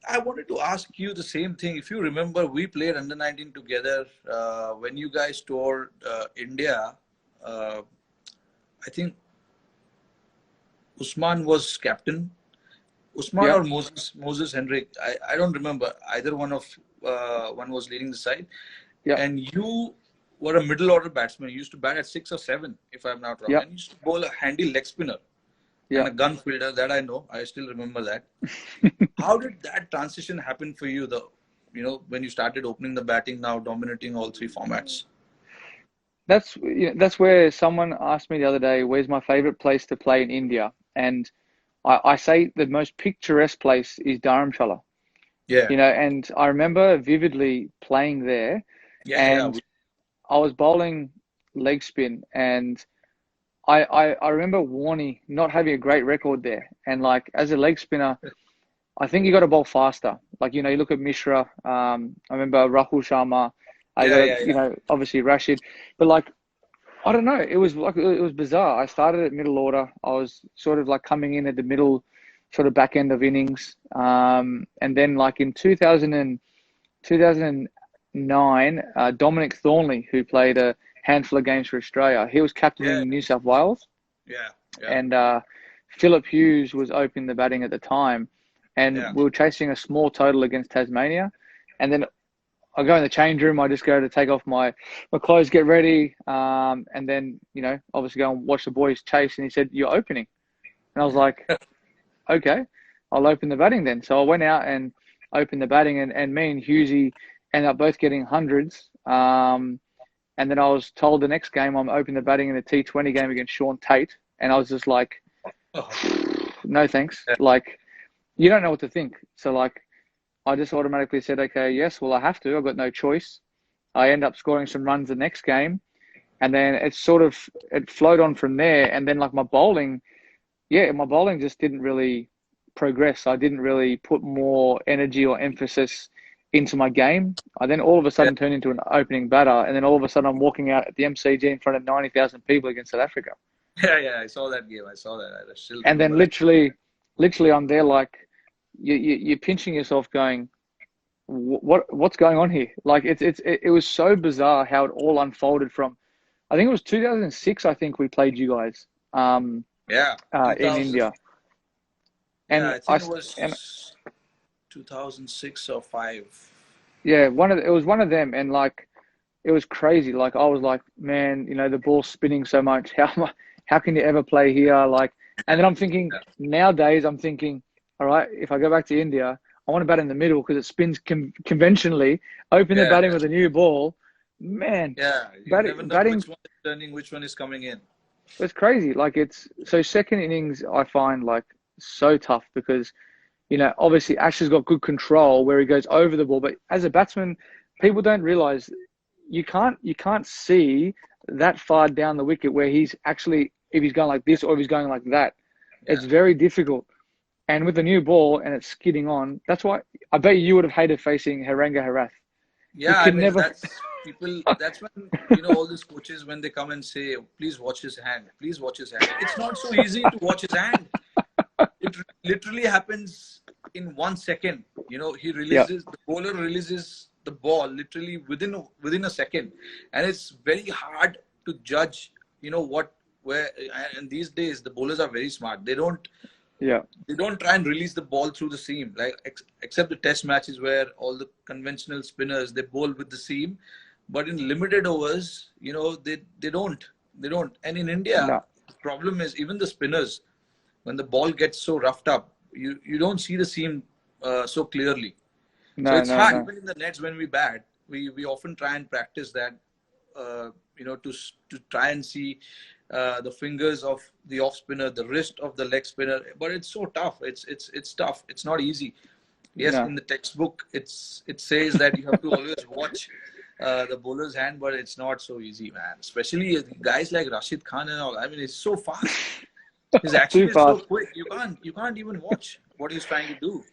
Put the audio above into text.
I wanted to ask you the same thing. If you remember, we played under 19 together when you guys toured India. Uh, I think Usman was captain. Usman Yeah, or Moses Henrik. I don't remember. Either one was leading the side. yeah, And you were a middle order batsman. You used to bat at 6 or 7, if I'm not wrong. yeah, And you used to bowl a handy leg spinner and yeah. a gun fielder. That I know. I still remember that. How did that transition happen for you? When you started opening the batting, now dominating all three formats. That's where someone asked me the other day, where's my favorite place to play in India? And I say the most picturesque place is Dharamshala. Yeah, And I remember vividly playing there, yeah, yeah. and I was bowling leg spin, and I remember Warney not having a great record there. And like as a leg spinner, I think you got to bowl faster. Like, you look at Mishra, I remember Rahul Sharma, I Yeah, got, yeah, yeah. obviously Rashid, but like, I don't know. It was bizarre. I started at middle order. I was sort of like coming in at the middle, sort of back end of innings. And then like in 2009, Dominic Thornley, who played a handful of games for Australia, he was Yeah, captaining New South Wales, yeah, yeah, and Philip Hughes was opening the batting at the time, and yeah. we were chasing a small total against Tasmania, and then I go in the change room. I just go to take off my clothes, get ready, and then obviously go and watch the boys chase. And he said, "You're opening," and I was like, "Okay, I'll open the batting then." So I went out and opened the batting, and me and Hughesy ended up both getting hundreds. And then I was told the next game I'm opening the batting in a T20 game against Sean Tate, and I was just like, Oh, "No thanks." yeah, Like, you don't know what to think. So like, I just automatically said, "Okay, yes, well I have to. I've got no choice." I end up scoring some runs the next game, and then it flowed on from there. And then like my bowling just didn't really progress. I didn't really put more energy or emphasis into my game. I then all of a yeah, sudden turned into an opening batter, and then all of a sudden I'm walking out at the MCG in front of 90,000 people against South Africa. yeah, yeah. I saw that game. I saw that. I still And then remember that. literally I'm there like you're pinching yourself, going, what's going on here? Like it was so bizarre how it all unfolded from. I think it was 2006. I think we played you guys Yeah, in 2000. India, Yeah, and I think I it and was 2006 or five. yeah, it was one of them, and like it was crazy. Like I was like, man, the ball's spinning so much. How can you ever play here? Like, and then I'm thinking nowadays, all right, if I go back to India, I want to bat in the middle because it spins conventionally. Open the Yeah, batting with a new ball, man. yeah. You never know Batting which one is turning, which one is coming in. it's crazy. Like it's so second innings, I find like so tough because obviously Ash has got good control where he goes over the ball, but as a batsman, people don't realize you can't see that far down the wicket where he's actually, if he's going like this or if he's going like that. Yeah, It's very difficult. And with the new ball and it's skidding on, that's why I bet you would have hated facing Haranga Harath. You yeah. I could mean, never. that's people. That's when all these coaches when they come and say, "Please watch his hand. Please watch his hand." It's not so easy to watch his hand. It literally happens in 1 second. He Yeah, releases the bowler releases the ball literally within a second, and it's very hard to judge. What where and these days the bowlers are very smart. yeah, They don't try and release the ball through the seam like except the test matches where all the conventional spinners they bowl with the seam, but in limited overs, they don't. And in India, no, the problem is even the spinners when the ball gets so roughed up, you don't see the seam so clearly. So no, it's no, hard. no. Even in the nets when we bat, we often try and practice that, to try and see the fingers of the off spinner, the wrist of the leg spinner. But it's so tough. It's tough. It's not easy. Yes, No. in the textbook, it says that you have to always watch the bowler's hand, but it's not so easy, man. Especially guys like Rashid Khan and all. I mean, it's so fast. His action Too is so fast. quick. You can't even watch what he's trying to do.